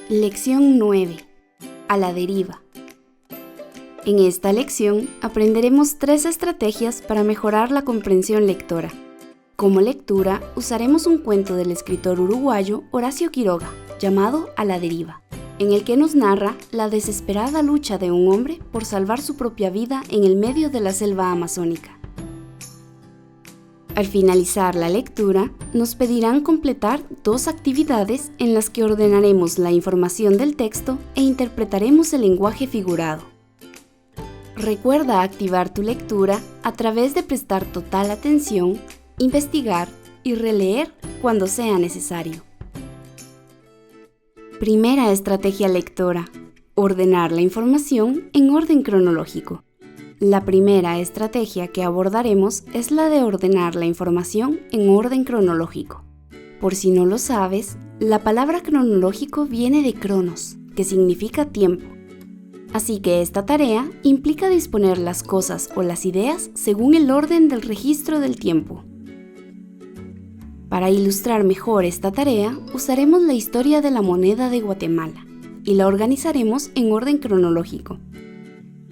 Lección 9. A la deriva. En esta lección aprenderemos 3 estrategias para mejorar la comprensión lectora. Como lectura, usaremos un cuento del escritor uruguayo Horacio Quiroga, llamado A la deriva, en el que nos narra la desesperada lucha de un hombre por salvar su propia vida en el medio de la selva amazónica. Al finalizar la lectura, nos pedirán completar 2 actividades en las que ordenaremos la información del texto e interpretaremos el lenguaje figurado. Recuerda activar tu lectura a través de prestar total atención, investigar y releer cuando sea necesario. Primera estrategia lectora: ordenar la información en orden cronológico. La primera estrategia que abordaremos es la de ordenar la información en orden cronológico. Por si no lo sabes, la palabra cronológico viene de cronos, que significa tiempo. Así que esta tarea implica disponer las cosas o las ideas según el orden del registro del tiempo. Para ilustrar mejor esta tarea, usaremos la historia de la moneda de Guatemala y la organizaremos en orden cronológico.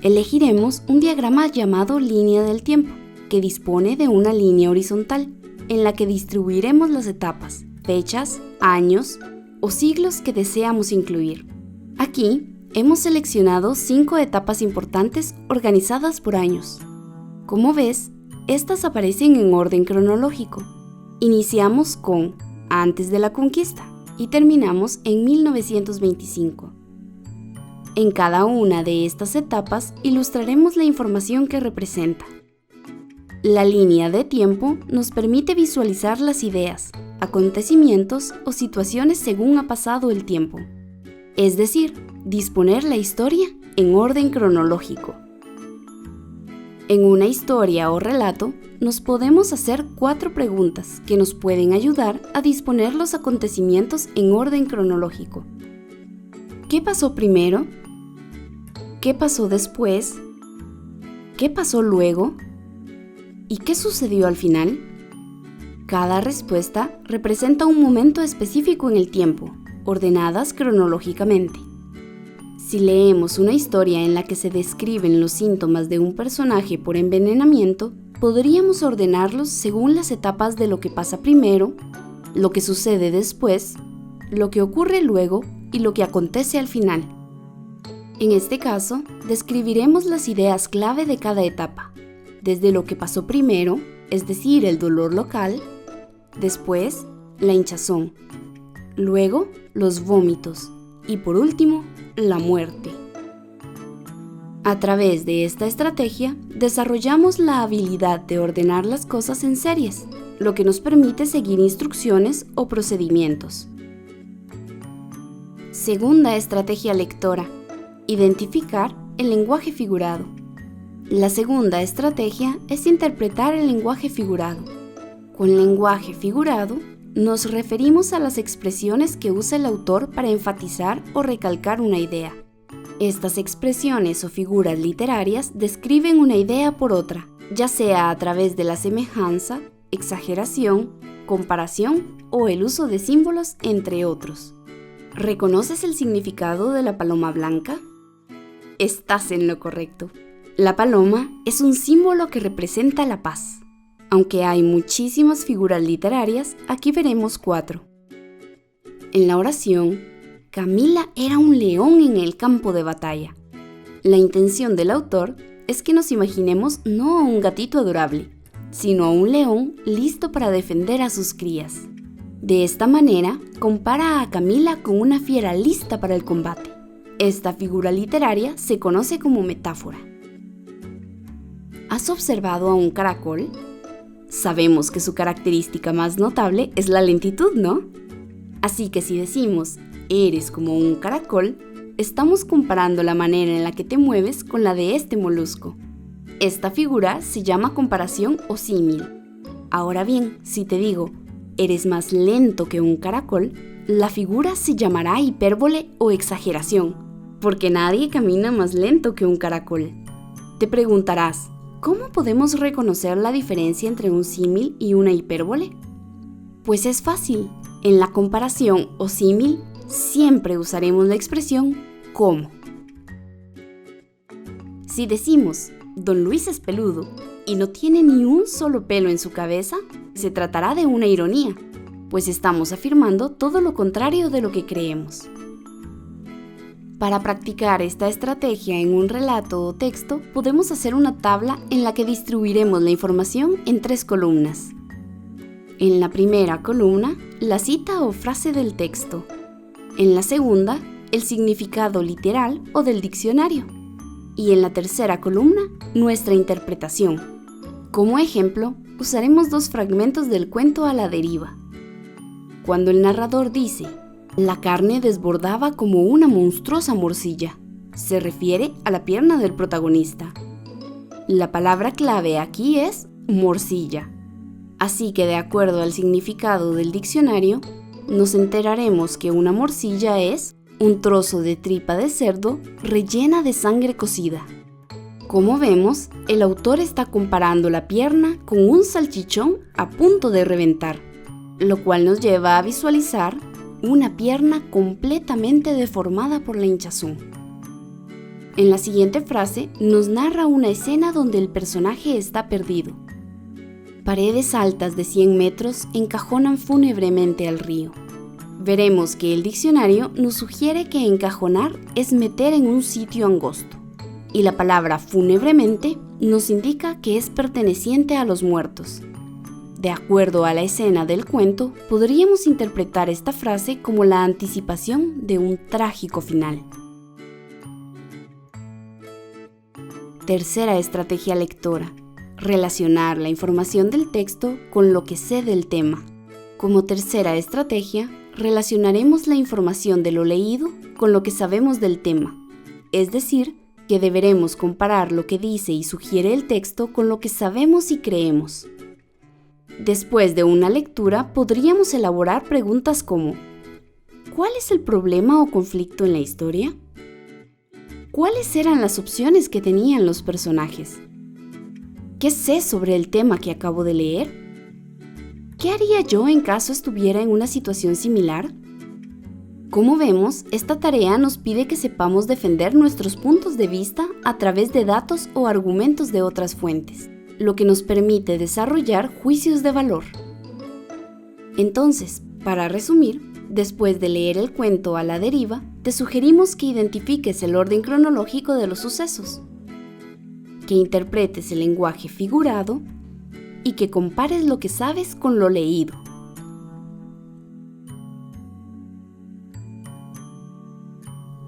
Elegiremos un diagrama llamado línea del tiempo, que dispone de una línea horizontal, en la que distribuiremos las etapas, fechas, años o siglos que deseamos incluir. Aquí hemos seleccionado 5 etapas importantes organizadas por años. Como ves, estas aparecen en orden cronológico. Iniciamos con antes de la conquista y terminamos en 1925. En cada una de estas etapas ilustraremos la información que representa. La línea de tiempo nos permite visualizar las ideas, acontecimientos o situaciones según ha pasado el tiempo, es decir, disponer la historia en orden cronológico. En una historia o relato, nos podemos hacer 4 preguntas que nos pueden ayudar a disponer los acontecimientos en orden cronológico. ¿Qué pasó primero? ¿Qué pasó después? ¿Qué pasó luego? ¿Y qué sucedió al final? Cada respuesta representa un momento específico en el tiempo, ordenadas cronológicamente. Si leemos una historia en la que se describen los síntomas de un personaje por envenenamiento, podríamos ordenarlos según las etapas de lo que pasa primero, lo que sucede después, lo que ocurre luego y lo que acontece al final. En este caso, describiremos las ideas clave de cada etapa, desde lo que pasó primero, es decir, el dolor local, después, la hinchazón, luego, los vómitos y por último, la muerte. A través de esta estrategia, desarrollamos la habilidad de ordenar las cosas en series, lo que nos permite seguir instrucciones o procedimientos. Segunda estrategia lectora: identificar el lenguaje figurado. La segunda estrategia es interpretar el lenguaje figurado. Con lenguaje figurado, nos referimos a las expresiones que usa el autor para enfatizar o recalcar una idea. Estas expresiones o figuras literarias describen una idea por otra, ya sea a través de la semejanza, exageración, comparación o el uso de símbolos, entre otros. ¿Reconoces el significado de la paloma blanca? Estás en lo correcto. La paloma es un símbolo que representa la paz. Aunque hay muchísimas figuras literarias, aquí veremos 4. En la oración, Camila era un león en el campo de batalla. La intención del autor es que nos imaginemos no a un gatito adorable, sino a un león listo para defender a sus crías. De esta manera, compara a Camila con una fiera lista para el combate. Esta figura literaria se conoce como metáfora. ¿Has observado a un caracol? Sabemos que su característica más notable es la lentitud, ¿no? Así que si decimos, eres como un caracol, estamos comparando la manera en la que te mueves con la de este molusco. Esta figura se llama comparación o símil. Ahora bien, si te digo, eres más lento que un caracol, la figura se llamará hipérbole o exageración, porque nadie camina más lento que un caracol. Te preguntarás, ¿cómo podemos reconocer la diferencia entre un símil y una hipérbole? Pues es fácil. En la comparación o símil siempre usaremos la expresión ¿cómo? Si decimos, Don Luis es peludo y no tiene ni un solo pelo en su cabeza, se tratará de una ironía, pues estamos afirmando todo lo contrario de lo que creemos. Para practicar esta estrategia en un relato o texto, podemos hacer una tabla en la que distribuiremos la información en 3 columnas. En la primera columna, la cita o frase del texto. En la segunda, el significado literal o del diccionario. Y en la tercera columna, nuestra interpretación. Como ejemplo, usaremos 2 fragmentos del cuento A la deriva. Cuando el narrador dice, la carne desbordaba como una monstruosa morcilla, se refiere a la pierna del protagonista. La palabra clave aquí es morcilla. Así que de acuerdo al significado del diccionario, nos enteraremos que una morcilla es un trozo de tripa de cerdo rellena de sangre cocida. Como vemos, el autor está comparando la pierna con un salchichón a punto de reventar, lo cual nos lleva a visualizar una pierna completamente deformada por la hinchazón. En la siguiente frase nos narra una escena donde el personaje está perdido. Paredes altas de 100 metros encajonan fúnebremente al río. Veremos que el diccionario nos sugiere que encajonar es meter en un sitio angosto, y la palabra fúnebremente nos indica que es perteneciente a los muertos. De acuerdo a la escena del cuento, podríamos interpretar esta frase como la anticipación de un trágico final. Tercera estrategia lectora: relacionar la información del texto con lo que sé del tema. Como tercera estrategia, relacionaremos la información de lo leído con lo que sabemos del tema, es decir, que deberemos comparar lo que dice y sugiere el texto con lo que sabemos y creemos. Después de una lectura, podríamos elaborar preguntas como: ¿cuál es el problema o conflicto en la historia? ¿Cuáles eran las opciones que tenían los personajes? ¿Qué sé sobre el tema que acabo de leer? ¿Qué haría yo en caso estuviera en una situación similar? Como vemos, esta tarea nos pide que sepamos defender nuestros puntos de vista a través de datos o argumentos de otras fuentes, lo que nos permite desarrollar juicios de valor. Entonces, para resumir, después de leer el cuento A la deriva, te sugerimos que identifiques el orden cronológico de los sucesos, que interpretes el lenguaje figurado y que compares lo que sabes con lo leído.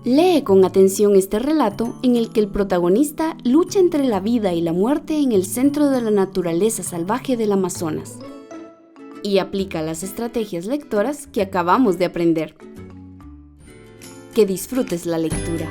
Lee con atención este relato en el que el protagonista lucha entre la vida y la muerte en el centro de la naturaleza salvaje del Amazonas y aplica las estrategias lectoras que acabamos de aprender. Que disfrutes la lectura.